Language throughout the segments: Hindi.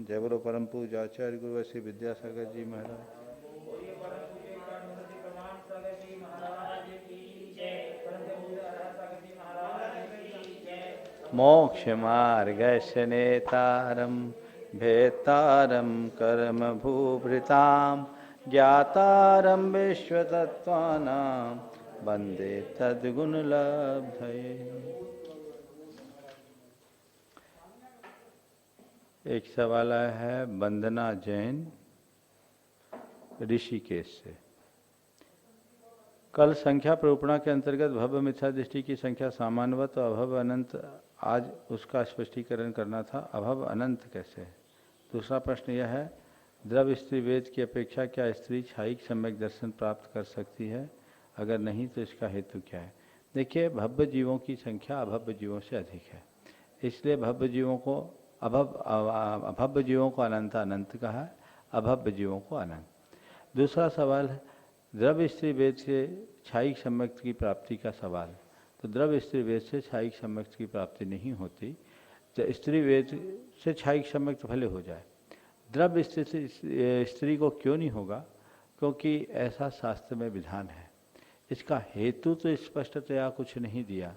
जय बोलो परम पूज्य आचार्य गुरु श्री विद्यासागर जी महाराज। मोक्ष मार्गस्य नेतारं भेतारं कर्म भूभृतां ज्ञातारं विश्वतत्त्वानां वन्दे तद्गुणलब्धये। एक सवाल आया है वंदना जैन ऋषिकेश से। कल संख्या प्रूपणा के अंतर्गत भव्य मिथ्या दृष्टि की संख्या सामान्यवत और अभव अनंत, आज उसका स्पष्टीकरण करना था। अभव अनंत कैसे? दूसरा प्रश्न यह है, द्रव्य स्त्री वेद की अपेक्षा क्या स्त्री छायिक सम्यक दर्शन प्राप्त कर सकती है? अगर नहीं तो इसका हेतु क्या है? देखिए, भव्य जीवों की संख्या अभव्य जीवों से अधिक है, इसलिए भव्य जीवों को अभव्य जीवों को अनंत अनंत कहा है, अभव्य जीवों को अनंत। दूसरा सवाल है द्रव्य स्त्री वेद से छायिक सम्यक की प्राप्ति का सवाल। तो द्रव्य स्त्री वेद से छायिक सम्यक की प्राप्ति नहीं होती। तो स्त्री वेद से छायिक सम्यक भले हो जाए, द्रव्य स्त्री को क्यों नहीं होगा? क्योंकि ऐसा शास्त्र में विधान है। इसका हेतु तो स्पष्टतया कुछ नहीं दिया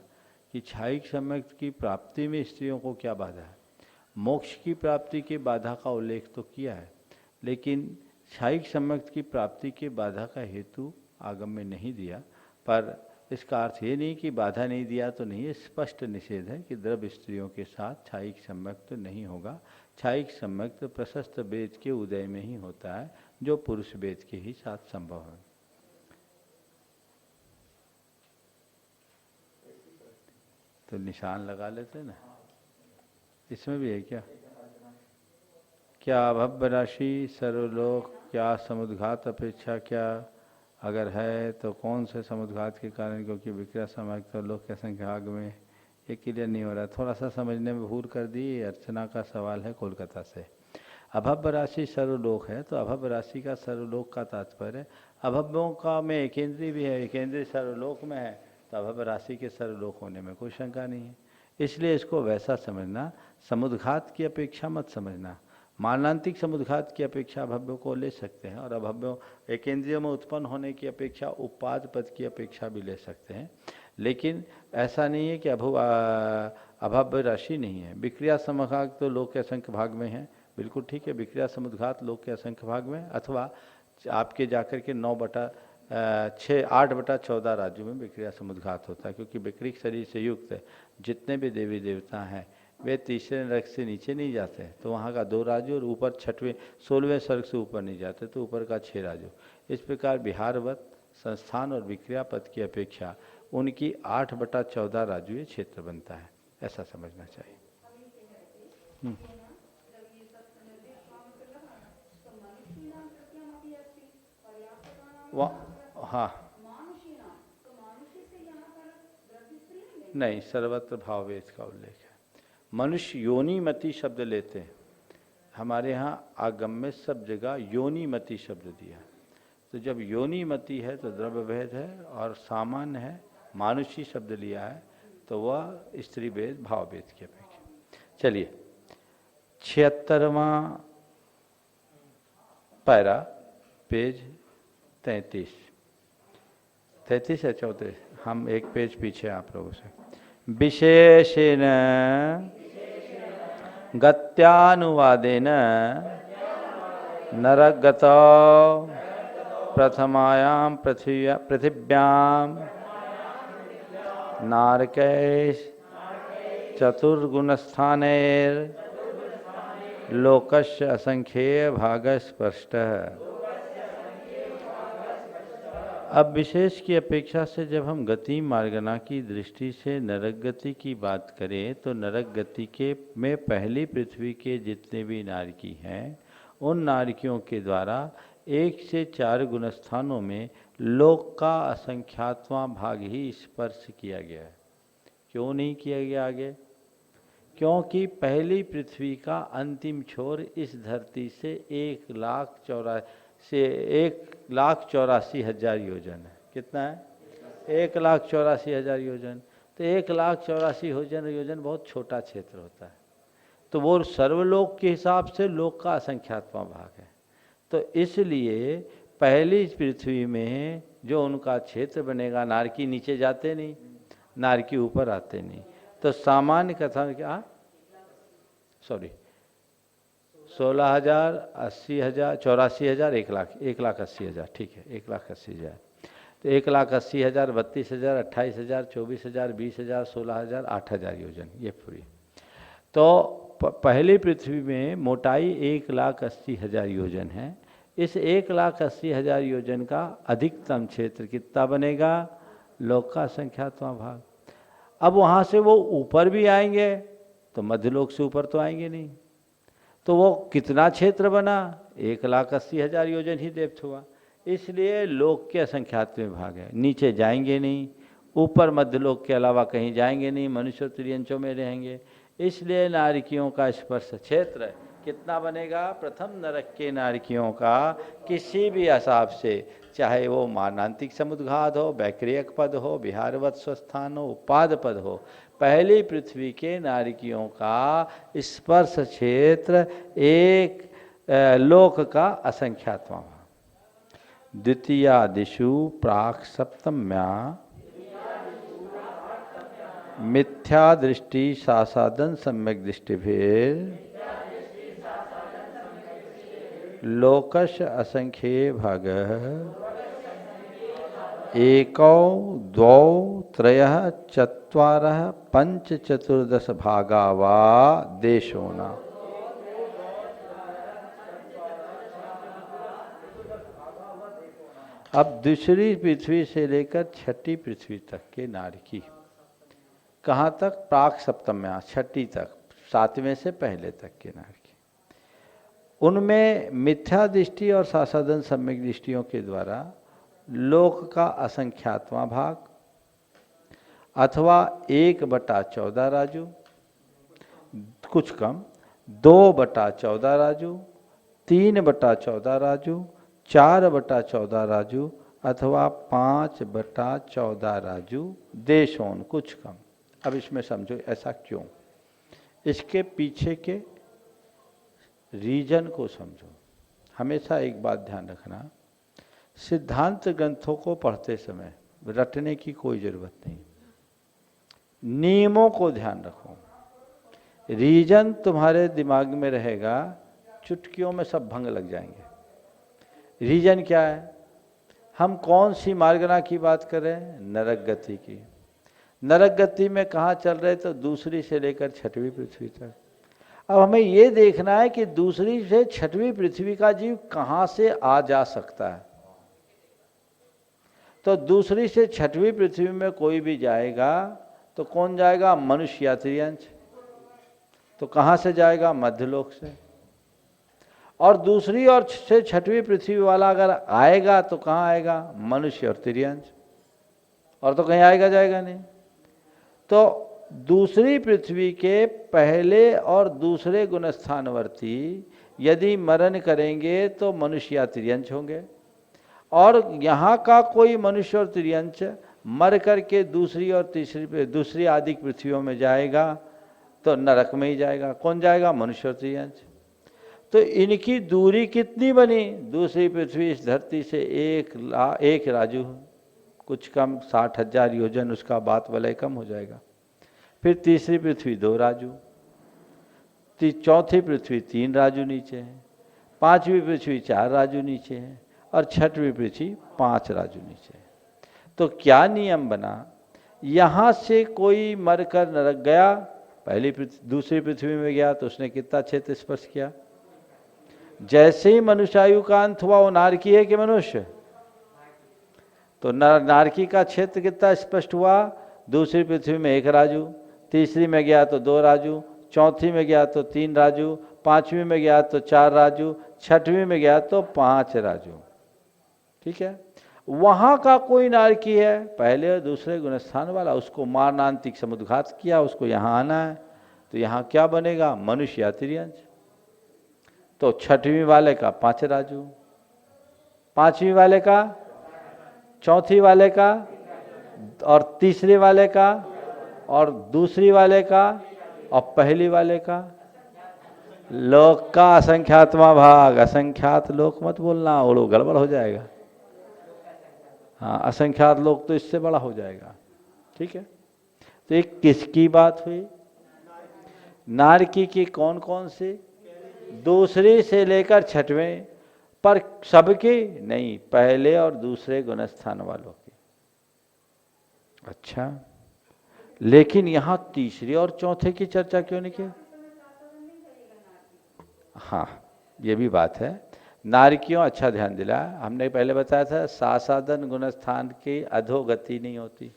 कि छायिक सम्यक की प्राप्ति में स्त्रियों को क्या बाधा है। मोक्ष की प्राप्ति की बाधा का उल्लेख तो किया है, लेकिन छायिक सम्यक की प्राप्ति के बाधा का हेतु आगम में नहीं दिया। पर इसका अर्थ ये नहीं कि बाधा नहीं दिया तो नहीं, स्पष्ट निषेध है कि द्रव्य स्त्रियों के साथ छायिक सम्यक तो नहीं होगा। छायिक सम्यक तो प्रशस्त वेद के उदय में ही होता है, जो पुरुष वेद के ही साथ संभव है। तो निशान लगा लेते ना, इसमें भी है क्या? क्या अभव्य राशि सर्वलोक क्या समुद्घात अपेक्षा क्या? अगर है तो कौन से समुद्घात के कारण? क्योंकि विक्रिया समाज तो लोक के संख्याग में ये क्लियर नहीं हो रहा, थोड़ा सा समझने में भूल कर दी। अर्चना का सवाल है कोलकाता से। अभव्य राशि सर्वलोक है, तो अभव्य राशि का सर्वलोक का तात्पर्य अभव्यों का में एकेंद्रीय भी है, एकेंद्रीय सर्वलोक में है, तो अभव्य राशि के सर्वलोक होने में कोई शंका नहीं है। इसलिए इसको वैसा समझना, समुद्घात की अपेक्षा मत समझना। मारणांतिक समुद्घात की अपेक्षा अभव्यों को ले सकते हैं, और अभव्यों एकेंद्रियों में उत्पन्न होने की अपेक्षा उपाद पद की अपेक्षा भी ले सकते हैं। लेकिन ऐसा नहीं है कि अभव्य राशि नहीं है। विक्रिया समघात तो लोक के असंख्य भाग में है, बिल्कुल ठीक है। विक्रिया समुद्घात लोक के असंख्य भाग में, अथवा आपके जाकर के 8/14 राज्यों में विक्रिया समुद्घात होता है, क्योंकि विक्रिक शरीर से युक्त जितने भी देवी देवता हैं वे तीसरे नरक से नीचे नहीं जाते, तो वहाँ का 2 राज्य, और ऊपर 16वें स्वर्ग से ऊपर नहीं जाते, तो ऊपर का 6 राज्य। इस प्रकार बिहारवत संस्थान और विक्रिया पद की अपेक्षा उनकी 8/14 राज्य क्षेत्र बनता है, ऐसा समझना चाहिए। हाँ, नहीं, सर्वत्र भाववेद का उल्लेख है। मनुष्य योनिमति शब्द लेते हैं, हमारे यहाँ आगम में सब जगह योनिमति शब्द दिया। तो जब योनिमति है तो द्रव्य भेद है, और सामान्य है मानुषी शब्द लिया है, तो वह स्त्री वेद भाव वेद की अपेक्षा। चलिए 76वां पैरा, पेज 33 है 34, हम एक पेज पीछे आप लोगों से। विशेषेण गत्यानुवादेन नरगतौ प्रथमायां पृथिव्यां नारकैः चतुर्गुणस्थानैर् लोकस्य असंख्येय भागः स्पष्टः। अब विशेष की अपेक्षा से जब हम गति मार्गना की दृष्टि से नरक गति की बात करें, तो नरक गति के में पहली पृथ्वी के जितने भी नारकी हैं, उन नारकियों के द्वारा 1 से 4 गुणस्थानों में लोक का असंख्यातवां भाग ही स्पर्श किया गया है। क्यों नहीं किया गया आगे? क्योंकि पहली पृथ्वी का अंतिम छोर इस धरती से 1,84,000 योजन है। कितना है? 1,84,000 योजन। तो 1,84,000 योजन बहुत छोटा क्षेत्र होता है। तो वो सर्वलोक के हिसाब से लोक का असंख्यात्मा भाग है। तो इसलिए पहली पृथ्वी में जो उनका क्षेत्र बनेगा, नारकी नीचे जाते नहीं, नारकी ऊपर आते नहीं। तो सामान्य कथन क्या, सॉरी 16,000, 80,000, 84,000, 1,00,000, 1,80,000, ठीक है 1,80,000। तो 1,80,000, 32,000, 28,000, 24,000, 20,000, 16,000, 8,000 योजन, ये पूरी। तो पहली पृथ्वी में मोटाई 1,80,000 योजन है। इस 1,80,000 योजन का अधिकतम क्षेत्र कितना बनेगा, लोक का संख्यात्मा भाग। अब वहाँ से वो ऊपर भी आएंगे तो मध्यलोक से ऊपर तो आएंगे नहीं, तो वो कितना क्षेत्र बना, 1,80,000 योजन ही देवत्व हुआ। इसलिए लोक के असंख्यात्म भाग है, नीचे जाएंगे नहीं, ऊपर मध्यलोक के अलावा कहीं जाएंगे नहीं, मनुष्य त्रियंचों में रहेंगे। इसलिए नारिकियों का स्पर्श क्षेत्र कितना बनेगा, प्रथम नरक के नारिकियों का किसी भी हिसाब से, चाहे वो मानांतिक समुद्घात हो, वैक्रियक पद हो, विहारवत स्वस्थान हो, उपाद पद हो, पहली पृथ्वी के नारिकियों का स्पर्श क्षेत्र एक लोक का असंख्यात्मा। द्वितीयादिषु प्राक सप्तम्या मिथ्या दृष्टि सासादन सम्यक दृष्टिभिर लोकश असंख्ये भाग एकौ द्वौ त्रयः चत्वारः पंच चतुर्दश भागा वा देशोना। अब दूसरी पृथ्वी से लेकर छठी पृथ्वी तक के नारकी, कहाँ तक, प्राक सप्तम्या, छठी तक, सातवें से पहले तक के नारकी, उनमें मिथ्या दृष्टि और सासादन सम्यक दृष्टियों के द्वारा लोक का असंख्यात्मा भाग अथवा 1/14 राजू, कुछ कम 2/14 राजू, 3/14 राजू, 4/14 राजू अथवा 5/14 राजू देशों, कुछ कम। अब इसमें समझो ऐसा क्यों, इसके पीछे के रीजन को समझो। हमेशा एक बात ध्यान रखना, सिद्धांत ग्रंथों को पढ़ते समय रटने की कोई जरूरत नहीं, नियमों को ध्यान रखो। रीजन तुम्हारे दिमाग में रहेगा, चुटकियों में सब भंग लग जाएंगे। रीजन क्या है, हम कौन सी मार्गना की बात कर रहे हैं, नरक गति की। नरक गति में कहाँ चल रहे, तो दूसरी से लेकर छठवीं पृथ्वी तक। अब हमें ये देखना है कि दूसरी से छठवीं पृथ्वी का जीव कहाँ से आ जा सकता है। तो दूसरी से छठवीं पृथ्वी में कोई भी जाएगा तो कौन जाएगा, मनुष्य या त्रियंश। तो कहाँ से जाएगा, मध्यलोक से। और दूसरी और से छठवीं पृथ्वी वाला अगर आएगा तो कहाँ आएगा, मनुष्य और त्रियंश, और तो कहीं आएगा जाएगा नहीं। तो दूसरी पृथ्वी के पहले और दूसरे गुणस्थानवर्ती यदि मरण करेंगे तो मनुष्य या त्रियंश होंगे, और यहाँ का कोई मनुष्य और त्रियंश मर करके दूसरी और तीसरी, दूसरी आदि पृथ्वियों में जाएगा तो नरक में ही जाएगा। कौन जाएगा, मनुष्य और त्रियंश। तो इनकी दूरी कितनी बनी, दूसरी पृथ्वी इस धरती से एक राजू, कुछ कम 60,000 योजन, उसका बात वलय कम हो जाएगा। फिर तीसरी पृथ्वी 2 राजू, चौथी पृथ्वी 3 राजू नीचे है, पांचवी पृथ्वी 4 राजू नीचे है, और छठवीं पृथ्वी 5 राजू नीचे है। तो क्या नियम बना, यहाँ से कोई मरकर नरक गया, पहली दूसरी पृथ्वी में गया तो उसने कितना क्षेत्र स्पर्श किया। जैसे ही मनुष्यायु का अंत हुआ, वो नारकी है कि मनुष्य, तो नारकी का क्षेत्र कितना स्पष्ट हुआ, दूसरी पृथ्वी में 1 राजू, तीसरी में गया तो 2 राजू, चौथी में गया तो 3 राजू, पांचवी में गया तो 4 राजू, छठवीं में गया तो 5 राजू। ठीक है, वहां का कोई नारकी है पहले और दूसरे गुणस्थान वाला, उसको मारणांतिक समुद्घात किया, उसको यहाँ आना है, तो यहाँ क्या बनेगा, मनुष्य या त्रियंश। तो छठवीं वाले का 5 राजू, पांचवी वाले का, चौथी वाले का, और तीसरे वाले का, और दूसरी वाले का, और पहली वाले का। लोक का असंख्यातवा भाग, असंख्यात लोक मत बोलना, वो गड़बड़ हो जाएगा। हाँ, असंख्यात लोक तो इससे बड़ा हो जाएगा। ठीक है, तो एक किसकी बात हुई? नारकी की। कौन कौन से? दूसरी से लेकर छठवें, पर सबके नहीं, पहले और दूसरे गुणस्थान वालों की। अच्छा, लेकिन यहां तीसरे और चौथे की चर्चा क्यों नहीं की? हाँ, ये भी बात है। नारकियों, अच्छा ध्यान दिला, हमने पहले बताया था सासादन गुणस्थान की अधोगति नहीं होती,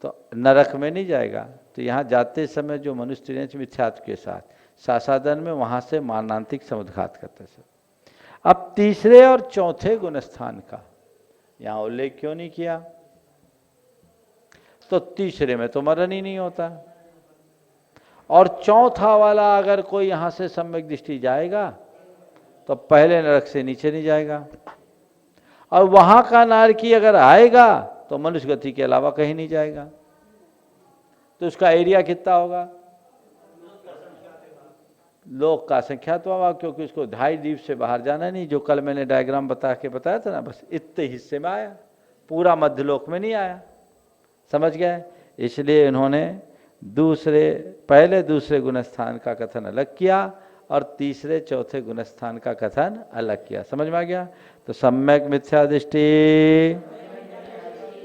तो नरक में नहीं जाएगा। तो यहाँ जाते समय जो मनुष्य तिर्यंच मिथ्यात्व के साथ सासादन में, वहां से मारणांतिक समुद्घात करते सब। अब तीसरे और चौथे गुणस्थान का यहाँ उल्लेख क्यों नहीं किया? तो तीसरे में तो मरण ही नहीं होता, और चौथा वाला अगर कोई यहां से सम्यक दृष्टि जाएगा तो पहले नरक से नीचे नहीं जाएगा, और वहां का नारकी अगर आएगा तो मनुष्य गति के अलावा कहीं नहीं जाएगा। तो उसका एरिया कितना होगा? लोक का संख्यात होगा, क्योंकि उसको 2.5 द्वीप से बाहर जाना नहीं, जो कल मैंने डायग्राम बताया था ना, बस इतने हिस्से में आया, पूरा मध्यलोक में नहीं आया। समझ गए? इसलिए इन्होंने पहले दूसरे गुणस्थान का कथन अलग किया और तीसरे चौथे गुणस्थान का कथन अलग किया। समझ में आ गया? तो सम्यक मिथ्या दृष्टि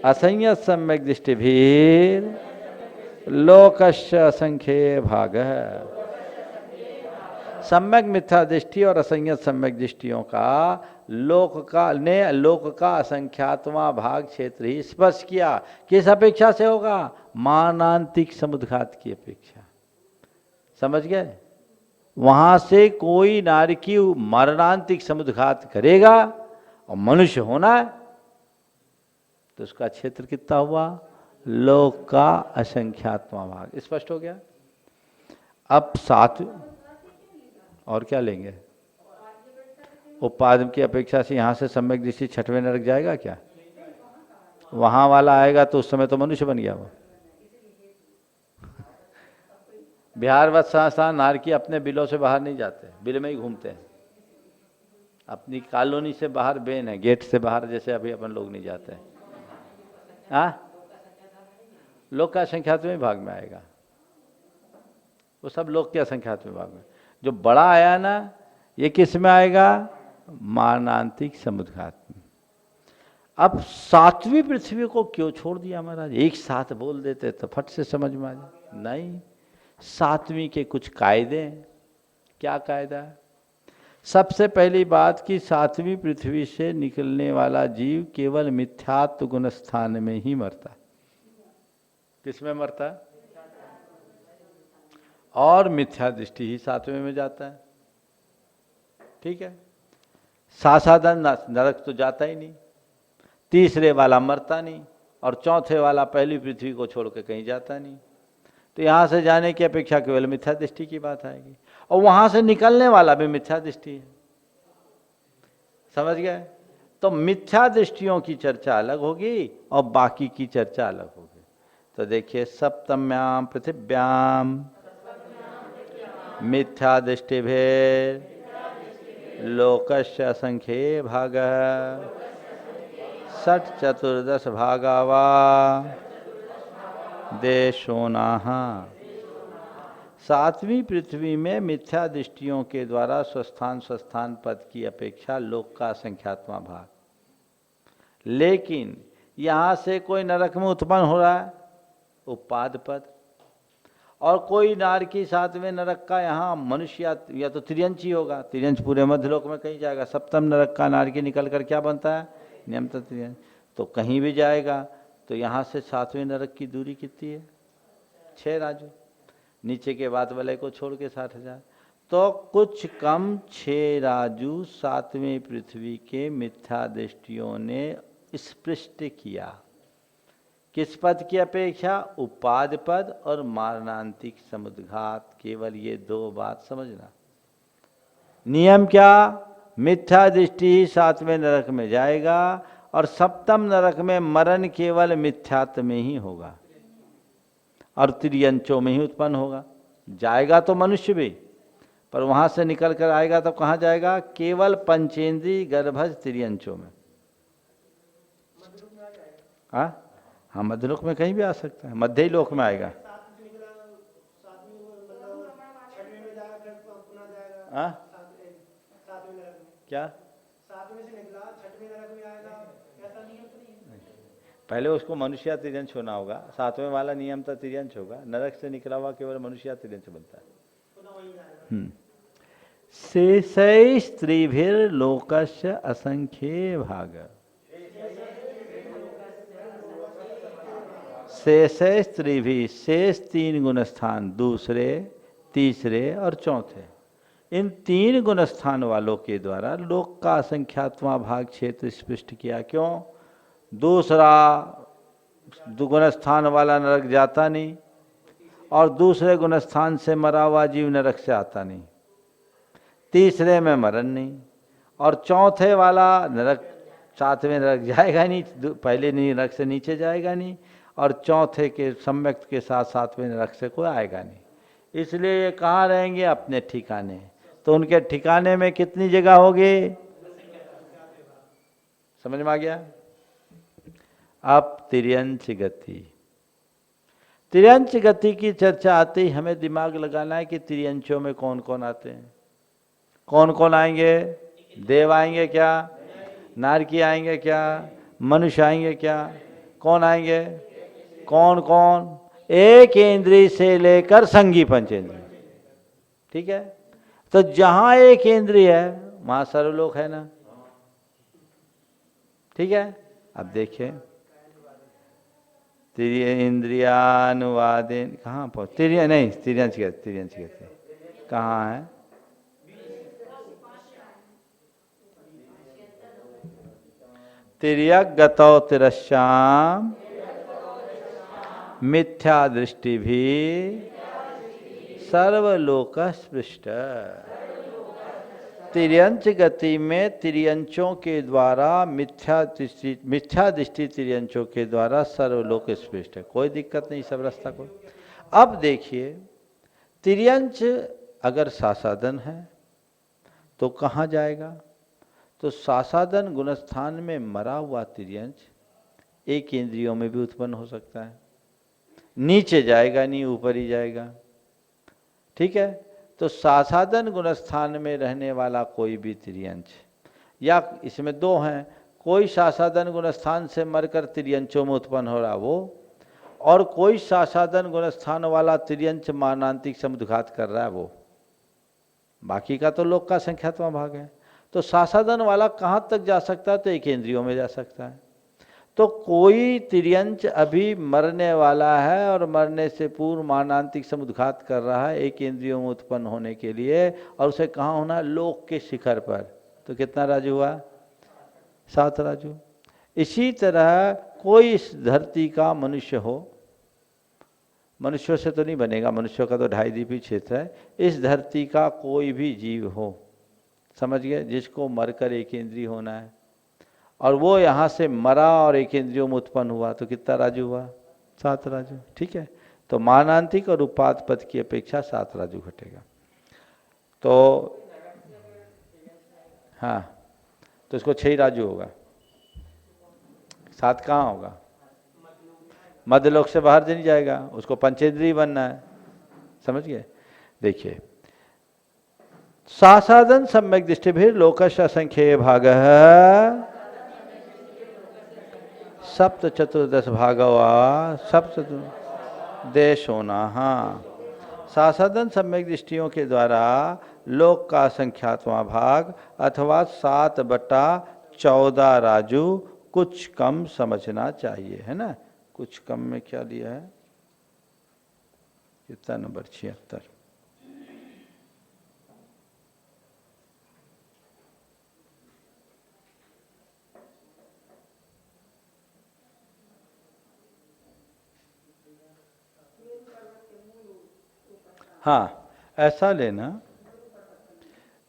असंयत सम्यक दृष्टि भी लोकस्य असंख्य भाग। सम्यक मिथ्या दृष्टि और असंयत सम्यक दृष्टियों का लोक का असंख्यातवां भाग क्षेत्र ही स्पर्श किया। किस अपेक्षा से होगा? मानांतिक समुद्घात की अपेक्षा। समझ गए? वहां से कोई नारकी मरणांतिक समुद्घात करेगा और मनुष्य होना है, तो उसका क्षेत्र कितना हुआ? लोक का असंख्यातवां भाग। स्पष्ट हो गया? अब 7 और क्या लेंगे? उपादम की अपेक्षा से यहां से सम्यक दृष्टि छठवें नरक जाएगा क्या? वहां वाला आएगा तो उस समय तो मनुष्य बन गया वो। बिहार वत संस्थान नारकी अपने बिलों से बाहर नहीं जाते, बिल में ही घूमते हैं। अपनी कॉलोनी से बाहर बेन है, गेट से बाहर जैसे अभी अपन लोग नहीं जाते हैं। हाँ, लोक का असंख्यातवें भाग में आएगा वो, सब लोक के असंख्यातवें भाग में। जो बड़ा आया ना, ये किस में आएगा? मारणांतिक समुद्घात में। अब 7वीं पृथ्वी को क्यों छोड़ दिया महाराज? एक साथ बोल देते तो फट से समझ में आ जाए। नहीं, 7वीं के कुछ कायदे। क्या कायदा है? सबसे पहली बात कि 7वीं पृथ्वी से निकलने वाला जीव केवल मिथ्यात्व गुणस्थान में ही मरता। किसमें मरता? और मिथ्या दृष्टि ही 7वें में जाता है। ठीक है, सासादन नरक तो जाता ही नहीं, तीसरे वाला मरता नहीं, और चौथे वाला पहली पृथ्वी को छोड़ के कहीं जाता नहीं। तो यहां से जाने की अपेक्षा केवल मिथ्या दृष्टि की बात आएगी, और वहां से निकलने वाला भी मिथ्या दृष्टि है। समझ गए? तो मिथ्या दृष्टियों की चर्चा अलग होगी और बाकी की चर्चा अलग होगी। तो देखिए, सप्तम्याम पृथिव्याम मिथ्या दृष्टि भेद लोकस्य असंख्ये भाग षट चतुर्दश भागा वा देशोनाः। 7वीं पृथ्वी में मिथ्या दृष्टियों के द्वारा स्वस्थान पद की अपेक्षा लोक का असंख्यातवां भाग। लेकिन यहां से कोई नरक में उत्पन्न हो रहा है, उपाद पद, और कोई नारकी 7वें नरक का यहाँ मनुष्य या तो तिर्यंच ही होगा। तिर्यंच पूरे मध्यलोक में कहीं जाएगा। सप्तम नरक का नारकी निकल कर क्या बनता है? नियमतः तिर्यंच। तो कहीं भी जाएगा तो यहाँ से 7वें नरक की दूरी कितनी है? 6 राजू। नीचे के बाद वाले को छोड़ के 60,000, तो कुछ कम 6 राजू 7वें पृथ्वी के मिथ्या दृष्टियों ने स्पृष्ट किया। किस पद की अपेक्षा? उपाद पद और मारणांतिक समुद्घात। केवल ये 2 बात समझना। नियम क्या? मिथ्या दृष्टि 7वें नरक में जाएगा, और सप्तम नरक में मरण केवल मिथ्यात्व में ही होगा और तिर्यंचों में ही उत्पन्न होगा। जाएगा तो मनुष्य भी, पर वहाँ से निकल कर आएगा तो कहाँ जाएगा? केवल पंचेंद्रीय गर्भज तिर्यंचों में। हाँ, मध्यलोक में कहीं भी आ सकता है, मध्य ही लोक में आएगा। हाँ क्या? पहले उसको मनुष्य तिर्यंच होना होगा, सातवें वाला नियम तो तिर्यंच होगा, नरक से निकला हुआ केवल मनुष्य तिर्यंच बनता है। शेषैस्त्रिभिर्लोकस्य असंख्ये भाग। शेषैस्त्रिभि, शेष 3 गुण स्थान, दूसरे, तीसरे और चौथे, इन 3 गुण स्थान वालों के द्वारा लोक का असंख्यात्मा भाग क्षेत्र स्पष्ट किया। क्यों? दूसरा गुण स्थान वाला नरक जाता नहीं, और दूसरे गुण स्थान से मरा हुआ जीव नरक से आता नहीं, तीसरे में मरण नहीं, और चौथे वाला नरक, सातवें नरक जाएगा नहीं, पहले नरक से नीचे जाएगा नहीं, और चौथे के सम्यक्त के साथ सातवें नरक से कोई आएगा नहीं। इसलिए ये कहाँ रहेंगे? अपने ठिकाने। तो उनके ठिकाने में कितनी जगह होगी? समझ में आ गया? अब तिर्यंच गति, तिर्यंच गति की चर्चा आते ही हमें दिमाग लगाना है कि तिर्यंचों में कौन कौन आते हैं। कौन कौन आएंगे? देव आएंगे क्या? नारकी आएंगे क्या? मनुष्य आएंगे क्या? कौन आएंगे? कौन कौन? एक इंद्रिय से लेकर संगी पंचेंद्रिय। ठीक है, तो जहां एक इंद्रिय है वहां सर्वलोक है ना। ठीक है, अब देखिए तिर्य इंद्रियानुवादेन, कहाँ पहुँच? तिर्य नहीं, तिर्यंच गति कहाँ है? तिर्यक गतौ तिरश्याम मिथ्या दृष्टि भी सर्वलोक स्पृष्ट। तिर्यंच गति में तिर्यंचों के द्वारा मिथ्या दृष्टि तिर्यंचों के द्वारा सर्वलोक स्पृष्ट है, कोई दिक्कत नहीं, सब रास्ता को। अब देखिए, तिर्यंच अगर सासादन है तो कहाँ जाएगा? तो सासादन गुणस्थान में मरा हुआ तिर्यंच एक इंद्रियों में भी उत्पन्न हो सकता है, नीचे जाएगा नहीं, ऊपर ही जाएगा। ठीक है, तो सासादन गुणस्थान में रहने वाला कोई भी तिर्यंच, या इसमें 2 हैं, कोई सासादन गुणस्थान से मरकर तिर्यंचों में उत्पन्न हो रहा वो, और कोई सासादन गुणस्थान वाला तिर्यंच मानांतिक समुद्घात कर रहा है वो। बाकी का तो लोक का संख्यात्मा भाग है। तो सासादन वाला कहाँ तक जा सकता है? तो एक इंद्रियों में जा सकता है। तो कोई तिर्यंच अभी मरने वाला है और मरने से पूर्व मानांतिक समुद्घात कर रहा है एक इंद्रियों में उत्पन्न होने के लिए, और उसे कहाँ होना? लोक के शिखर पर। तो कितना राजू हुआ? 7 राजू। इसी तरह कोई इस धरती का मनुष्य हो, मनुष्यों से तो नहीं बनेगा, मनुष्यों का तो 2.5 द्वीपीय क्षेत्र है, इस धरती का कोई भी जीव हो, समझ गए, जिसको मरकर एक इंद्रिय होना है, और वो यहाँ से मरा और एक इंद्रियों में उत्पन्न हुआ, तो कितना राजू हुआ? 7 राजू। ठीक है, तो मानांतिक और उपाद पद की अपेक्षा 7 राजू घटेगा। तो हाँ, तो इसको 6 राजू होगा, 7 कहाँ होगा? मध्यलोक से बाहर नहीं जाएगा, उसको पंचेंद्रिय बनना है, समझ गए? देखिए, सासादन सम्यक दृष्टि भी लोकश असंख्य भाग सप्त चतुर्दश भागवा सप्त देश होना। हाँ, सासादन सम्यक दृष्टियों के द्वारा लोक का संख्यात्मा भाग अथवा 7/14 राजू कुछ कम समझना चाहिए, है ना। कुछ कम में क्या लिया है? कितना नंबर? 76। हाँ, ऐसा लेना,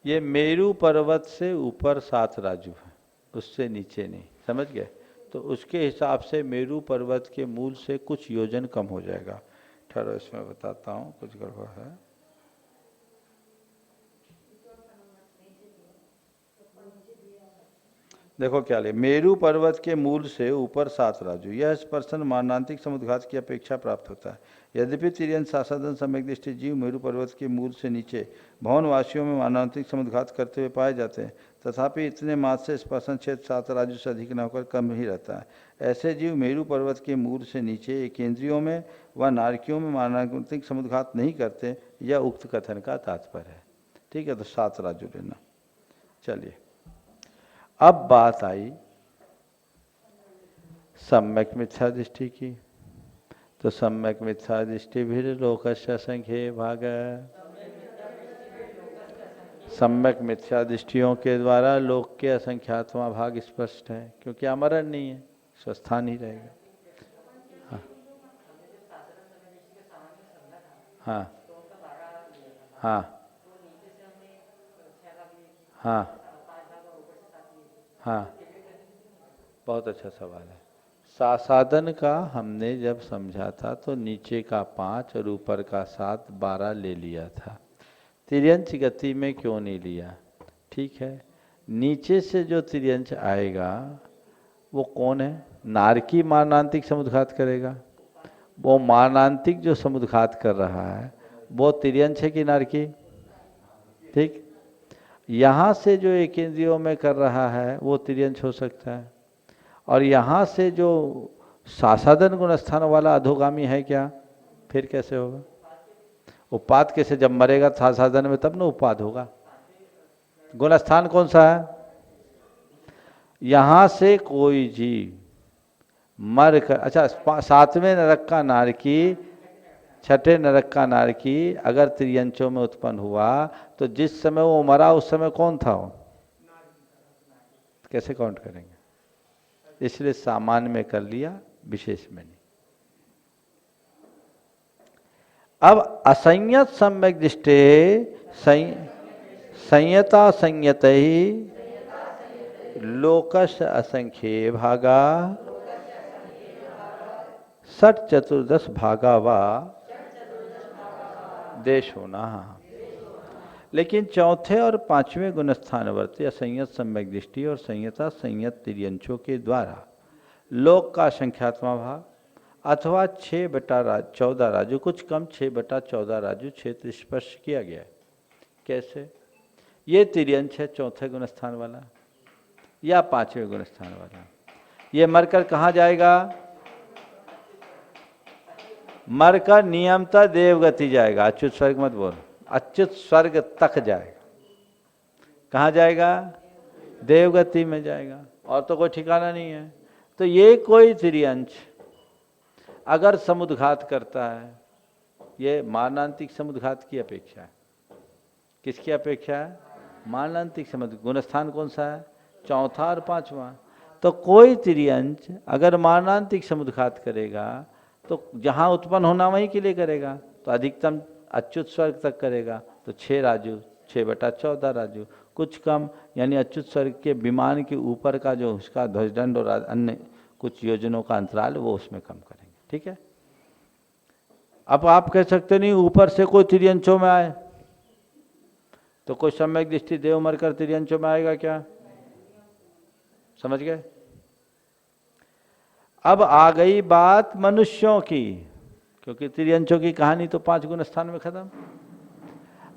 ये मेरू पर्वत से ऊपर 7 राजू है, उससे नीचे नहीं, समझ गए? तो उसके हिसाब से मेरू पर्वत के मूल से कुछ योजन कम हो जाएगा। ठहरो, इसमें बताता हूँ, कुछ गड़बड़ है। देखो क्या ले, मेरू पर्वत के मूल से ऊपर 7 राजू, यह स्पर्शन मारणांतिक समुद्घात की अपेक्षा प्राप्त होता है। यद्यपि तिर्यंत सासादन सम्यक दृष्टि जीव मेरू पर्वत के मूल से नीचे भवनवासियों में मारणांतिक समुद्घात करते हुए पाए जाते हैं, तथापि इतने मात्र से स्पर्शन क्षेत्र 7 राजू से अधिक न होकर कम ही रहता है। ऐसे जीव मेरू पर्वत के मूल से नीचे केंद्रियों में व नारकियों में मारणांतिक समुद्घात नहीं करते, यह उक्त कथन का तात्पर्य है। ठीक है, तो 7 राजू लेना। चलिए, अब बात आई सम्यक मिथ्या दृष्टि की। तो सम्यक मिथ्या दृष्टि भी लोकस्य असंख्ये भाग, सम्यक मिथ्या दृष्टियों के द्वारा लोक के असंख्यात्मा भाग स्पष्ट है, क्योंकि अमरण नहीं है, स्वस्थान ही रहेगा। हाँ हाँ हाँ हाँ, बहुत अच्छा सवाल है। सासादन का हमने जब समझा था तो नीचे का 5 और ऊपर का 7, 12 ले लिया था। तिर्यंच गति में क्यों नहीं लिया? ठीक है, नीचे से जो तिर्यंच आएगा वो कौन है? नारकी मारणांतिक समुद्घात करेगा। वो मारणांतिक जो समुद्घात कर रहा है वो तिर्यंच है कि नारकी? ठीक, यहाँ से जो एक इंद्रियों में कर रहा है वो तिर्यंच हो सकता है, और यहाँ से जो सासादन गुणस्थान वाला अधोगामी है क्या? फिर कैसे होगा? उपाद कैसे? जब मरेगा सासादन में तब ना उपाद होगा। गुणस्थान कौन सा है? यहाँ से कोई जीव मर कर, अच्छा 7वें नरक का नारकी, 6ठे नरक का नारकी अगर त्रियंचों में उत्पन्न हुआ तो जिस समय वो मरा उस समय कौन था वो? कैसे काउंट करेंगे? इसलिए सामान्य में कर लिया, विशेष में नहीं। अब असंयत सम्यक दृष्टि संयता संयत ही लोकस्य असंख्ये भागा 64 भागा वा देश होना। लेकिन चौथे और 5वें गुणस्थानवर्ती असंयत सम्यक दृष्टि और संयता संयत तिर्यंचों के द्वारा लोक का संख्यात्मा भाग अथवा 6/14 राजू, कुछ कम 6/14 राजू क्षेत्र स्पर्श किया गया है। कैसे? ये तिर्यंच है चौथे गुणस्थान वाला या 5वें गुणस्थान वाला। ये मरकर कहाँ जाएगा? मरकर नियमतः देवगति जाएगा। अच्युत स्वर्ग मत बोल, अच्युत स्वर्ग तक जाएगा। कहाँ जाएगा? देवगति में जाएगा, और तो कोई ठिकाना नहीं है। तो ये कोई तिर्यंच अगर समुद्घात करता है, ये मारणांतिक समुद्घात की अपेक्षा है। किसकी अपेक्षा है? मारणांतिक समुद्घात। गुणस्थान कौन सा है? चौथा और 5वां। तो कोई तिर्यंच अगर मारणांतिक समुद्घात करेगा तो जहाँ उत्पन्न होना वहीं के लिए करेगा, तो अधिकतम अच्युत स्वर्ग तक करेगा। तो 6 राजू, 6/14 राजू, कुछ कम यानी अच्युत स्वर्ग के विमान के ऊपर का जो उसका ध्वजदंड और अन्य कुछ योजनों का अंतराल वो उसमें कम करेंगे। ठीक है। अब आप कह सकते नहीं ऊपर से कोई तिर्यंचों में आए, तो कोई सम्यक दृष्टि देव मरकर तिर्यंचों में आएगा क्या? समझ गए? अब आ गई बात मनुष्यों की, क्योंकि तिर्यंचों की कहानी तो 5 गुण स्थान में खत्म।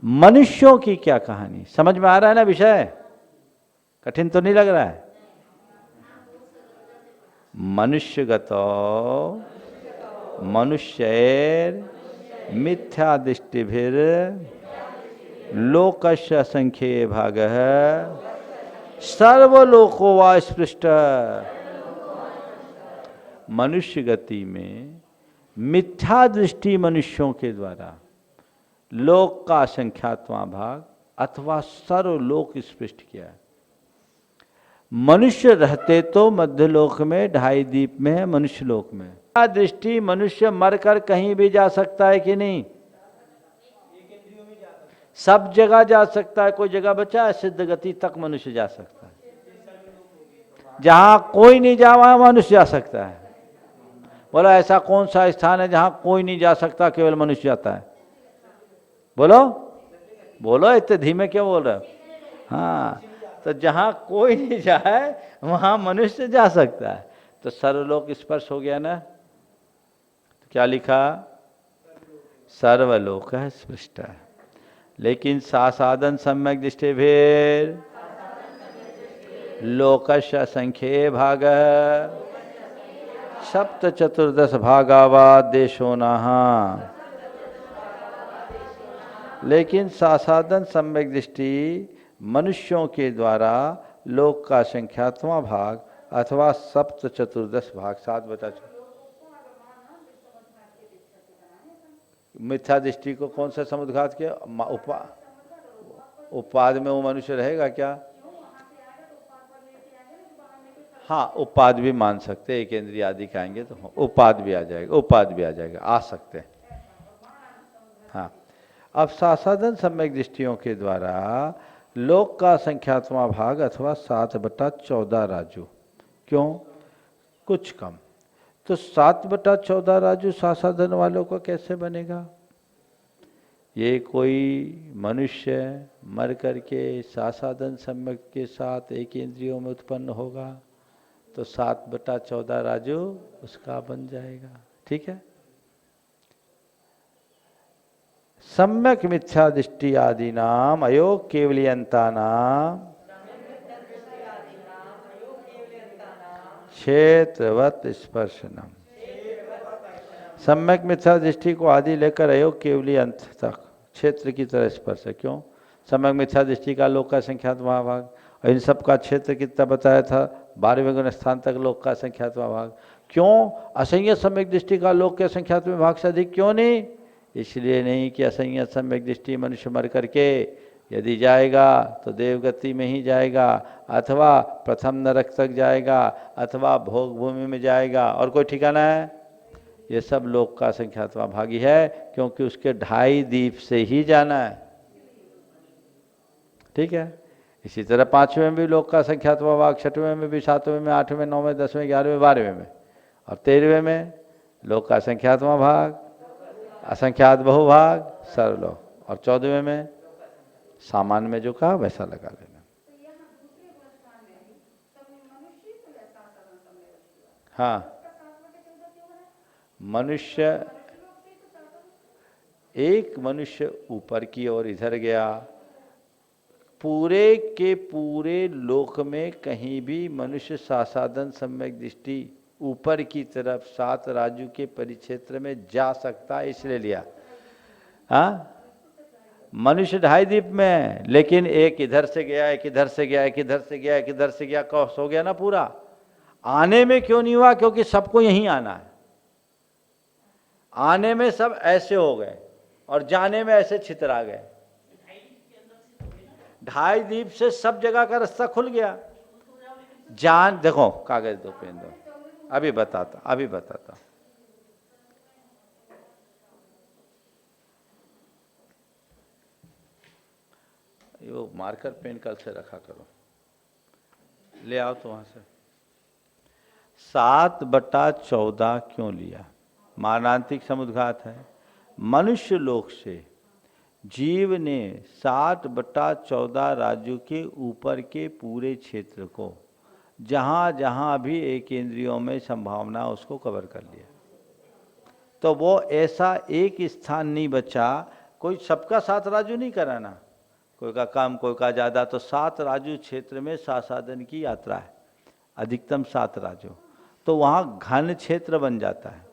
मनुष्यों की क्या कहानी? समझ में आ रहा है ना विषय? कठिन तो नहीं लग रहा है? मनुष्यगतो मनुष्यैर मिथ्या दृष्टिभिर लोकस्य असंख्ये भागः सर्वलोको वा स्पृष्ट। मनुष्य गति में मिथ्या दृष्टि मनुष्यों के द्वारा लोक का असंख्यात्मा भाग अथवा सर्वलोक स्पृष्ट किया है। मनुष्य रहते तो मध्यलोक में, 2.5 दीप में है, मनुष्य लोक में। दृष्टि मनुष्य मरकर कहीं भी जा सकता है कि नहीं? सब जगह जा सकता है। कोई जगह बचा है? सिद्ध गति तक मनुष्य जा सकता है। जहां कोई नहीं जा वहां मनुष्य जा सकता है। बोलो ऐसा कौन सा स्थान है जहां कोई नहीं जा सकता, केवल मनुष्य जाता है? बोलो बोलो, इतने धीमे क्यों बोल रहे हो? हाँ, तो जहां कोई नहीं जाए वहां मनुष्य जा सकता है। तो सर्वलोक स्पर्श हो गया ना, तो क्या लिखा? सर्वलोक स्पृष्ट। लेकिन सासाधन सम्यक दृष्टि भेद लोकस्य असंख्ये भाग सप्त चतुर्दश भागावाद देशो नहा। लेकिन सासाधन सम्यक दृष्टि मनुष्यों के द्वारा लोक का संख्यात्मा भाग अथवा सप्त चतुर्दश भाग 7/4 मिथ्या दृष्टि को कौन सा समुद्घात किया? उपाद में वो मनुष्य रहेगा क्या? हाँ, उपाद भी मान सकते, एक इंद्रिय आदि कहेंगे तो उपाद भी आ जाएगा, उपाद भी आ जाएगा, आ सकते हैं। हाँ, अब सासाधन सम्यक दृष्टियों के द्वारा लोक का संख्यात्मा भाग अथवा 7/14 राजू। क्यों? कुछ कम। तो 7/14 राजू सासाधन वालों का कैसे बनेगा? ये कोई मनुष्य मर करके सासाधन सम्यक के साथ एक इंद्रियों में उत्पन्न होगा तो 7/14 राजू उसका बन जाएगा। ठीक है। सम्यक मिथ्या दृष्टि आदि नाम अयोग केवलियंता नाम क्षेत्रवत स्पर्शनम। सम्यक मिथ्या दृष्टि को आदि लेकर अयोग केवली अंत तक क्षेत्र की तरह स्पर्श है। क्यों? सम्यक मिथ्या दृष्टि का लोक का संख्यात्मा भाग, और इन सब का क्षेत्र कितना बताया था? 12वें गुण स्थान तक लोक का संख्यात्मा भाग। क्यों? असंयत सम्यक दृष्टि का लोक के संख्यात्मक भाग से अधिक क्यों नहीं? इसलिए नहीं कि असंयत सम्यक दृष्टि मनुष्य मर करके यदि जाएगा तो देवगति में ही जाएगा, अथवा प्रथम नरक तक जाएगा, अथवा भोग भूमि में जाएगा, और कोई ठिकाना है? ये सब लोक का संख्यात्मा भागी है, क्योंकि उसके 2.5 दीप से ही जाना है। ठीक है। इसी तरह 5वें में भी लोक का संख्यात्मा भाग, 6वें में भी, 7वें में, 8वें, 9वें, 10वें, 11वें, 12वें में, और 13वें में लोक का संख्यात्मा भाग, असंख्यात बहुभाग, सर्वलोक, और 14वें में सामान्य में जो कहा वैसा लगा लेना। हाँ, मनुष्य, एक मनुष्य ऊपर की ओर इधर गया, पूरे के पूरे लोक में कहीं भी मनुष्य सासाधन सम्यक दृष्टि ऊपर की तरफ 7 राजू के परिक्षेत्र में जा सकता, इसलिए लिया। हाँ, मनुष्य 2.5 दीप में, लेकिन एक इधर से गया, एक इधर से गया, एक इधर से गया, एक इधर से गया, कौस हो गया ना पूरा। आने में क्यों नहीं हुआ? क्योंकि सबको यहीं आना है। आने में सब ऐसे हो गए और जाने में ऐसे छितरा गए। 2.5 दीप से सब जगह का रास्ता खुल गया। जान देखो, कागज दो, पेन दो, अभी बताता। वो मार्कर पेन कल से रखा करो, ले आओ तो वहां से। 7/14 क्यों लिया? मारणांतिक समुद्घात है। मनुष्य लोक से जीव ने 7/14 राज्यों के ऊपर के पूरे क्षेत्र को जहाँ जहाँ भी एक इंद्रियों में संभावना उसको कवर कर लिया। तो वो ऐसा एक स्थान नहीं बचा, कोई सबका 7 राजू नहीं कराना, कोई का कम कोई का ज़्यादा, तो 7 राजू क्षेत्र में सासाधन की यात्रा है, अधिकतम 7 राजू। तो वहाँ घन क्षेत्र बन जाता है,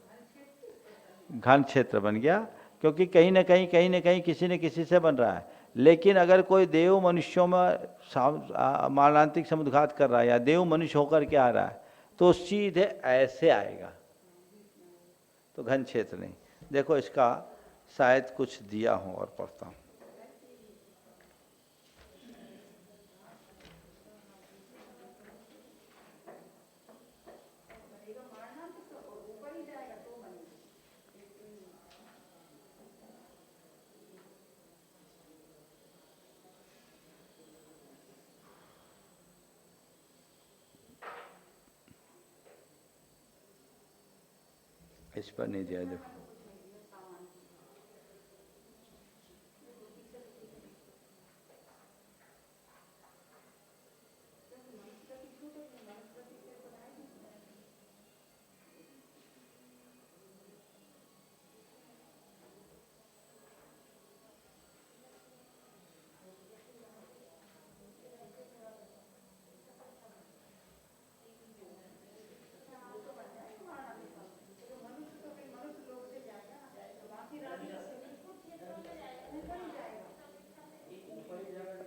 घन क्षेत्र बन गया, क्योंकि कहीं ना कहीं किसी न किसी से बन रहा है। लेकिन अगर कोई देव मनुष्यों में मारणांतिक समुद्घात कर रहा है या देव मनुष्य होकर के आ रहा है तो सीधे ऐसे आएगा, तो घन क्षेत्र नहीं। देखो इसका शायद कुछ दिया हो और पढ़ता हूँ। इस पर नहीं दिया, देखो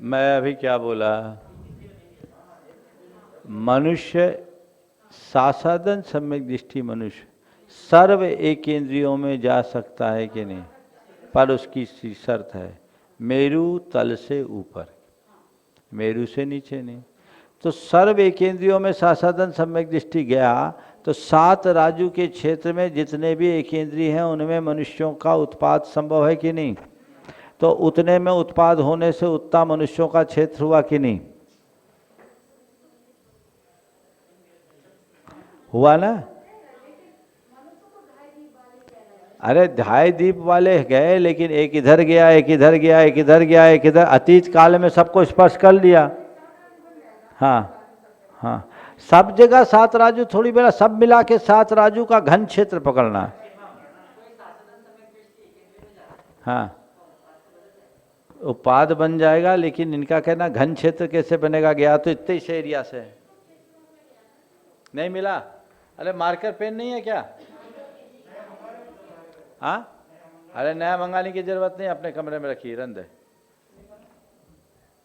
मैं अभी क्या बोला? मनुष्य सासादन सम्यक दृष्टि मनुष्य सर्व एक इंद्रियों में जा सकता है कि नहीं, पर उसकी शर्त है मेरु तल से ऊपर, मेरु से नीचे नहीं। तो सर्व एक इंद्रियों में सासादन सम्यक दृष्टि गया तो 7 राजू के क्षेत्र में जितने भी एक इंद्रिय हैं उनमें मनुष्यों का उत्पाद संभव है कि नहीं? तो उतने में उत्पाद होने से उतना मनुष्यों का क्षेत्र हुआ कि नहीं? हुआ ना? अरे 2.5 दीप वाले गए, लेकिन एक इधर गया, एक इधर गया, एक इधर गया, एक इधर, अतीत काल में सबको स्पर्श कर लिया। हाँ हाँ, सब जगह 7 राजू थोड़ी बेला, सब मिला के 7 राजू का घन क्षेत्र पकड़ना। हाँ, उपाद बन जाएगा, लेकिन इनका कहना घन क्षेत्र कैसे बनेगा? गया तो इतने ही से एरिया से नहीं मिला। अरे मार्कर पेन नहीं है क्या? हाँ, अरे नया मंगाने की जरूरत नहीं, अपने कमरे में रखिए, रंद है।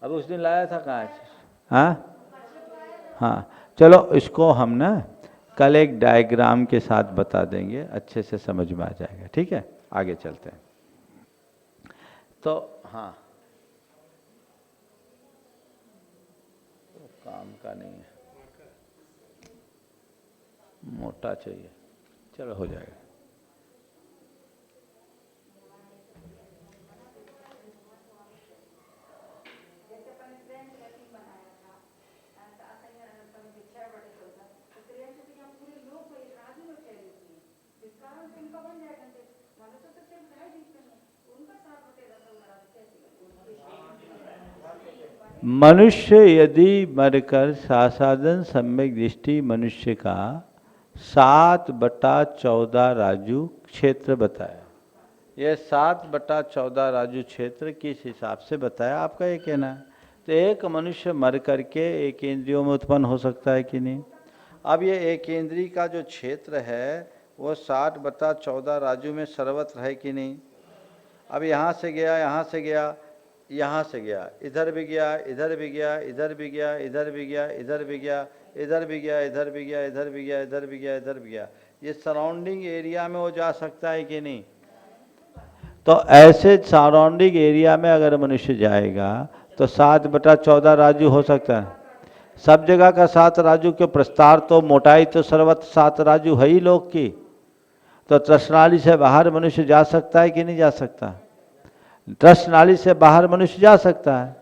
अब उस दिन लाया था कहाँ? हाँ हाँ, चलो इसको हम ना कल एक डायग्राम के साथ बता देंगे, अच्छे से समझ में आ जाएगा। ठीक है, आगे चलते हैं। तो हाँ, तो काम का नहीं है, मोटा चाहिए, चलो हो जाएगा। मनुष्य यदि मरकर सासादन सम्यक दृष्टि मनुष्य का 7/14 राजू क्षेत्र बताया। यह 7/14 राजू क्षेत्र किस हिसाब से बताया, आपका ये कहना है? तो एक मनुष्य मर करके एक इंद्रियों में उत्पन्न हो सकता है कि नहीं? अब ये एक इंद्रिय का जो क्षेत्र है वो 7/14 राजू में सर्वत्र है कि नहीं? अब यहाँ से गया, यहाँ से गया, यहाँ से गया, इधर भी गया, इधर भी गया, इधर भी गया, इधर भी गया, इधर भी गया, इधर भी गया, इधर भी गया, इधर भी गया, इधर भी गया, इधर भी गया, ये सराउंडिंग एरिया में वो जा सकता है कि नहीं? तो ऐसे सराउंडिंग एरिया में अगर मनुष्य जाएगा तो 7/14 राजू हो सकता है। सब जगह का 7 राजू के प्रस्तार तो मोटाई तो सर्वत्र 7 राजू है ही लोक की। तो तृष्णाली से बाहर मनुष्य जा सकता है कि नहीं जा सकता? तृष्णाली से बाहर मनुष्य जा सकता है,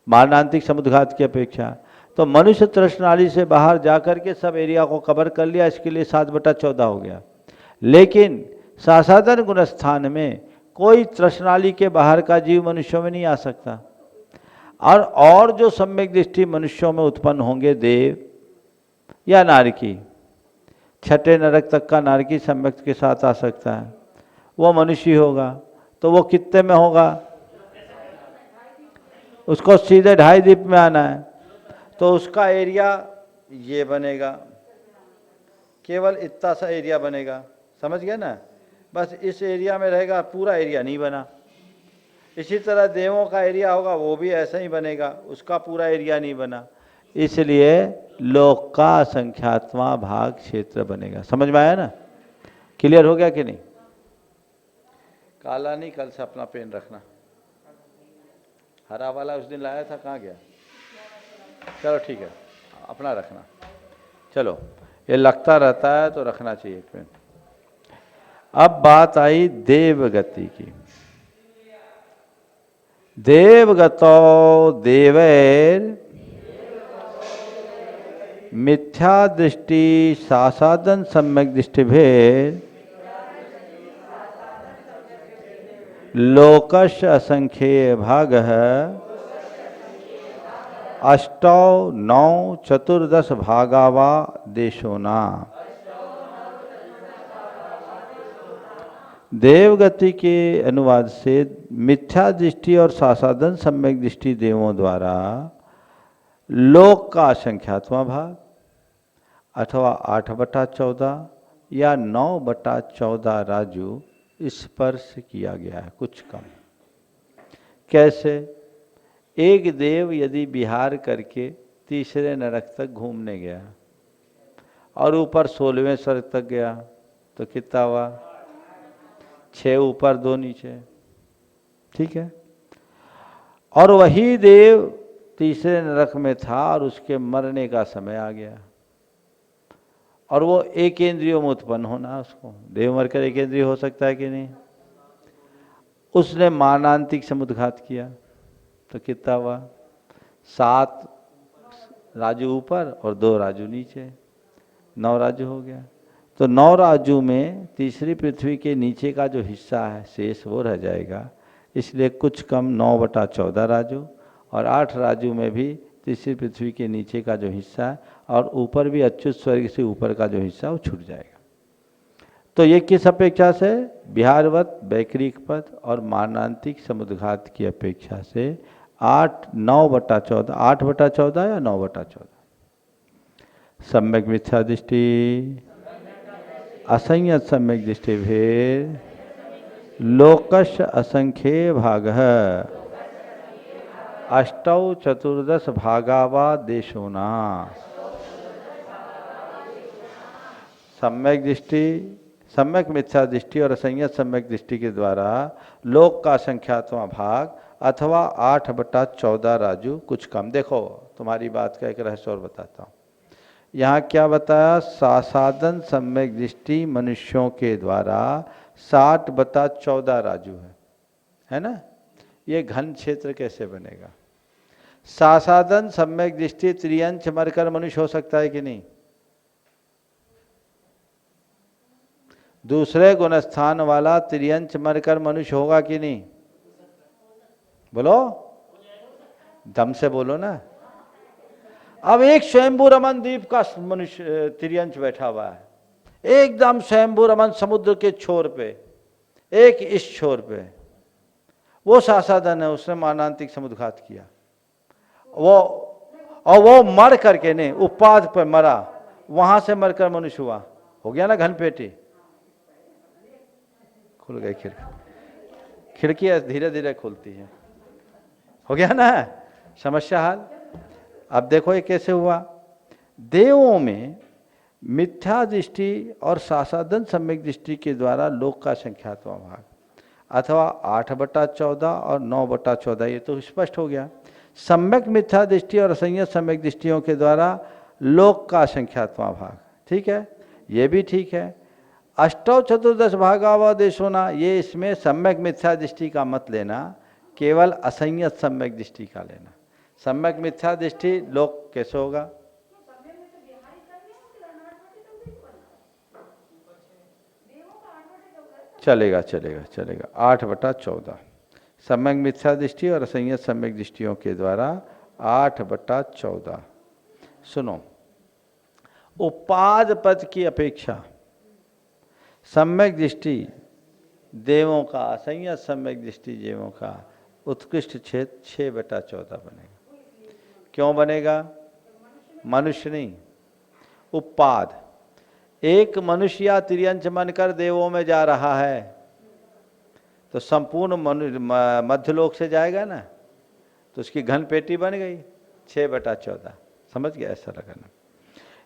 मारणांतिक समुद्घात की अपेक्षा। तो मनुष्य तृष्णाली से बाहर जाकर के सब एरिया को कवर कर लिया, इसके लिए 7/14 हो गया। लेकिन सासादन गुणस्थान में कोई तृष्णाली के बाहर का जीव मनुष्यों में नहीं आ सकता। और जो सम्यक दृष्टि मनुष्यों में उत्पन्न होंगे, देव या नारकी, 6ठे नरक तक का नारकी सम्यक के साथ आ सकता है, वो मनुष्य होगा। तो वो कितने में होगा? उसको सीधे 2.5 दीप में आना है, तो उसका एरिया ये बनेगा, केवल इतना सा एरिया बनेगा, समझ गए ना? बस इस एरिया में रहेगा, पूरा एरिया नहीं बना। इसी तरह देवों का एरिया होगा, वो भी ऐसा ही बनेगा, उसका पूरा एरिया नहीं बना। इसलिए लोक का असंख्यात्मा भाग क्षेत्र बनेगा। समझ में आया ना? क्लियर हो गया कि नहीं? काला नहीं, कल से अपना पेन रखना। हरा वाला उस दिन लाया था, कहाँ गया? चलो ठीक है, अपना रखना। चलो, ये लगता रहता है तो रखना चाहिए पेन। अब बात आई देवगति की। देवगतो देवैर मिथ्या दृष्टि सासादन सम्यक दृष्टि भेद लोकस्य असंख्येय भाग अष्टौ नौ चतुर्दश भागावा देशोना। देवगति के अनुवाद से मिथ्या दृष्टि और सासादन सम्यक दृष्टि देवों द्वारा लोक का असंख्यात्मा भाग अथवा 8/14 या 9/14 राजू स्पर्श किया गया है, कुछ कम। कैसे? एक देव यदि विहार करके तीसरे नरक तक घूमने गया और ऊपर 16वें स्वर्ग तक गया तो कितना हुआ? 6 ऊपर 2 नीचे, ठीक है। और वही देव तीसरे नरक में था और उसके मरने का समय आ गया और वो एक इंद्रियों में उत्पन्न होना, उसको देव मरकर एक इंद्रिय हो सकता है कि नहीं? उसने मारणांतिक समुद्घात किया तो कितना हुआ? 7 राजू ऊपर और 2 राजू नीचे, 9 राजू हो गया। तो 9 राजू में तीसरी पृथ्वी के नीचे का जो हिस्सा है शेष वो रह जाएगा, इसलिए कुछ कम 9/14 राजू, और 8 राजू में भी तीसरी पृथ्वी के नीचे का जो हिस्सा है और ऊपर भी अच्युत स्वर्ग से ऊपर का जो हिस्सा वो छूट जाएगा। तो ये किस अपेक्षा से? विहारवत वैकृक पद और मारणांतिक समुद्घात की अपेक्षा से 9/14, 8/14 या 9/14? सम्यक मिथ्या दृष्टि असंयत सम्यक दृष्टि भेद लोकस्य असंख्ये भागः अष्टौ चतुर्दश भागावा देशोना। सम्यक दृष्टि, सम्यक मिथ्या दृष्टि और असंयत सम्यक दृष्टि के द्वारा लोक का संख्यात्मा भाग अथवा 8/14 राजू कुछ कम। देखो तुम्हारी बात का एक रहस्य और बताता हूँ। यहाँ क्या बताया? सासादन सम्यक दृष्टि मनुष्यों के द्वारा 60/14 राजू है ना? ये घन क्षेत्र कैसे बनेगा? सासादन सम्यक दृष्टि त्रियंश मरकर मनुष्य हो सकता है कि नहीं? दूसरे गुणस्थान वाला त्रियंश मरकर मनुष्य होगा कि नहीं? बोलो, दम से बोलो ना। अब एक स्वयंभू रमन द्वीप का मनुष्य त्रियंश बैठा हुआ है, एकदम स्वयंभू रमन समुद्र के छोर पे, एक इस छोर पे, वो सासादन है, उसने मारणांतिक समुद्घात किया, वो मर करके नहीं, उपाध पर मरा, वहां से मरकर मनुष्य हुआ, हो गया ना घन पेटी। खुल गई खिड़की धीरे धीरे खुलती है, हो गया ना समस्या हल। अब देखो ये कैसे हुआ। देवों में मिथ्या दृष्टि और सासादन सम्यक दृष्टि के द्वारा लोक का संख्यात्मा भाग अथवा 8/14 और 9/14, ये तो स्पष्ट हो गया। सम्यक मिथ्या दृष्टि और असंयत सम्यक दृष्टियों के द्वारा लोक का संख्यात्मा भाग, ठीक है, ये भी ठीक है। अष्टौ चतुर्दश भागावा देशोना, ये इसमें सम्यक मिथ्या दृष्टि का मत लेना, केवल असंयत सम्यक दृष्टि का लेना। सम्यक मिथ्या दृष्टि लोक कैसे होगा? चलेगा चलेगा चलेगा, 8/14 सम्यक मिथ्या दृष्टि और असंयत सम्यक दृष्टियों के द्वारा 8/14। सुनो, उपाद पद की अपेक्षा सम्यक दृष्टि देवों का, असंयत सम्यक दृष्टि देवों का उत्कृष्ट क्षेत्र 6/14 बनेगा। क्यों बनेगा? मनुष्य नहीं, उपाद। एक मनुष्य या त्रियंश बनकर देवों में जा रहा है तो संपूर्ण मध्यलोक से जाएगा ना, तो उसकी घन पेटी बन गई 6/14। समझ गया? ऐसा लगाना।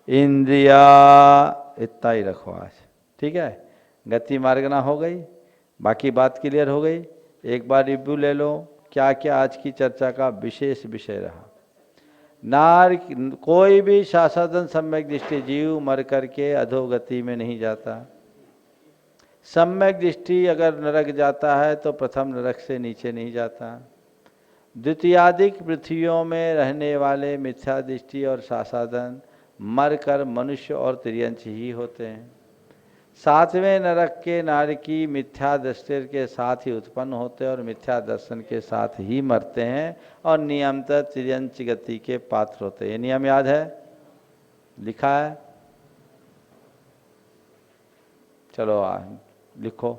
इंद्रिया इतना ही रखो आज, ठीक है। गति मार्गना हो गई, बाकी बात क्लियर हो गई। एक बार रिव्यू ले लो, क्या क्या आज की चर्चा का विशेष विषय रहा। नार कोई भी सासादन सम्यक दृष्टि जीव मर करके अधोगति में नहीं जाता। सम्यक दृष्टि अगर नरक जाता है तो प्रथम नरक से नीचे नहीं जाता। द्वितीयादिक पृथ्वियों में रहने वाले मिथ्या दृष्टि और सासादन मरकर मनुष्य और त्रियंश ही होते हैं। 7वें नरक के नारकी मिथ्या दृष्टि के साथ ही उत्पन्न होते हैं और मिथ्या दर्शन के साथ ही मरते हैं और नियमतः त्रियंश गति के पात्र होते हैं। ये नियम याद है, लिखा है? चलो लिखो।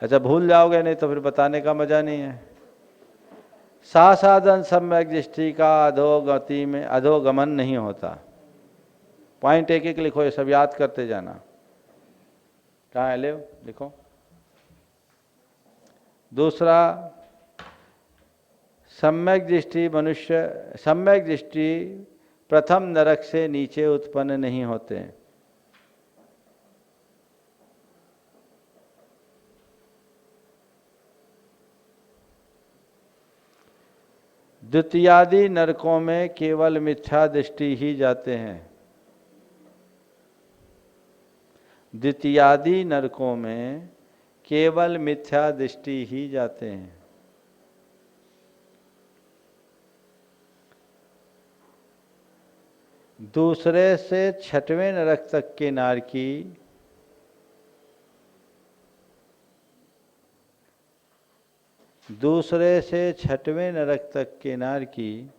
अच्छा भूल जाओगे नहीं तो फिर बताने का मजा नहीं है। सासादन सम्यक दृष्टि का अधोगति में अधोगमन नहीं होता। पॉइंट एक एक लिखो, ये सब याद करते जाना। कहाँ है? ले लिखो। दूसरा, सम्यक दृष्टि प्रथम नरक से नीचे उत्पन्न नहीं होते हैं। द्वितीयादि नरकों में केवल मिथ्या दृष्टि ही जाते हैं। द्वितीयादि नरकों में केवल मिथ्या दृष्टि ही जाते हैं। दूसरे से छठवें नरक तक के नारकी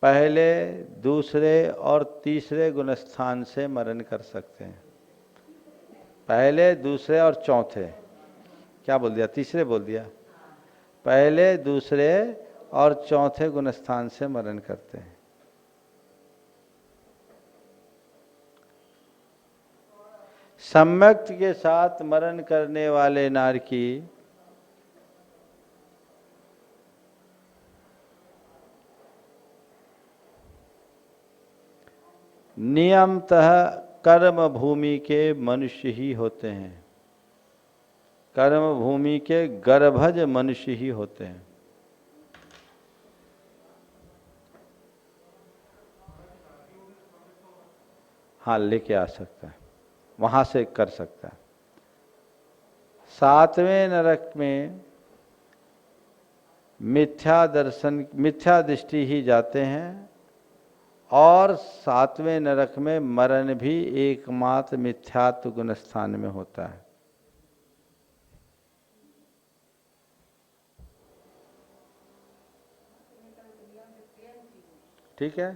पहले, दूसरे और तीसरे गुणस्थान से मरण कर सकते हैं। पहले, दूसरे और चौथे, क्या बोल दिया, तीसरे बोल दिया। पहले, दूसरे और चौथे गुणस्थान से मरण करते हैं। सम्यक के साथ मरण करने वाले नारकी नियमतः कर्म भूमि के मनुष्य ही होते हैं। कर्म भूमि के गर्भज मनुष्य ही होते हैं। हाँ, लेके आ सकता है, वहां से कर सकता है। सातवें नरक में मिथ्या दृष्टि ही जाते हैं, और सातवें नरक में मरण भी एकमात्र मिथ्यात्व गुण स्थान में होता है। ठीक है।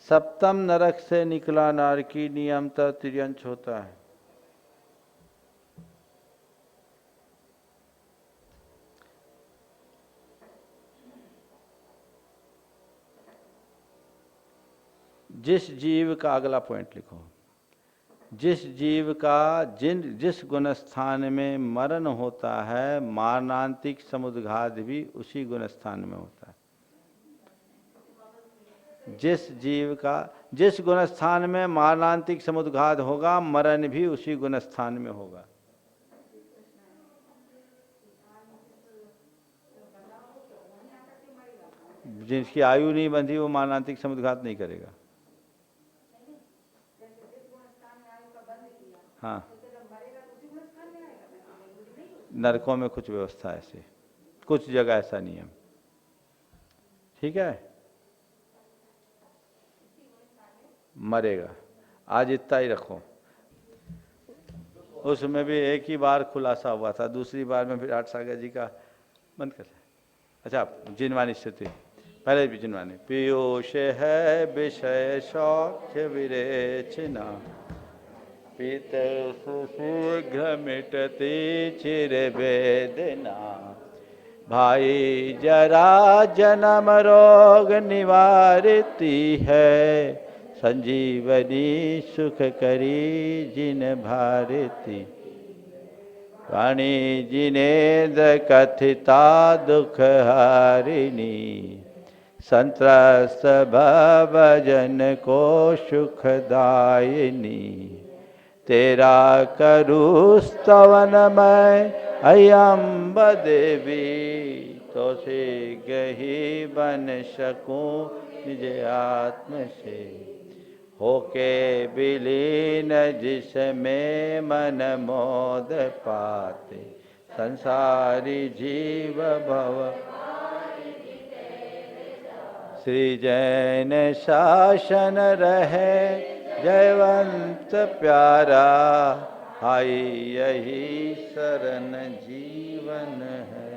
सप्तम नरक से निकला नारकी नियमतः तिर्यंश होता है। जिस जीव का, अगला पॉइंट लिखो, जिस जीव का जिस गुणस्थान में मरण होता है, मारणांतिक समुद्घात भी उसी गुणस्थान में होता है। जिस जीव का जिस गुणस्थान में मारणांतिक समुद्घात होगा, मरण भी उसी गुणस्थान में होगा। जिसकी आयु नहीं बंधी वो मारणांतिक समुद्घात नहीं करेगा। हाँ, नरकों में कुछ व्यवस्था ऐसी, कुछ जगह ऐसा नियम। ठीक है, मरेगा। आज इतना ही रखो। उसमें भी एक ही बार खुलासा हुआ था, दूसरी बार में विराट सागर जी का बंद कर। अच्छा, जिनवानी स्थिति पहले भी जिनवानी। पीयूष है विषय सौख्य विरेचना, पीत शीघ्र मिटती चिर वेदना, भाई जरा जन्म रोग निवारती है, संजीवनी सुख करी जिन भारती, वाणी जिनेन्द्र कथिता दुख हारिणी, संत्रस्त भवजन को सुखदायिनी, तेरा करू स्तवन मैं अयम्ब देवी, तो से गही बन सकूं निज आत्म से, होके विलीन जिसमें मन मोद पाते, संसारी जीव भव श्री जैन शासन रहे जयवंत प्यारा, हाई यही शरण जीवन है।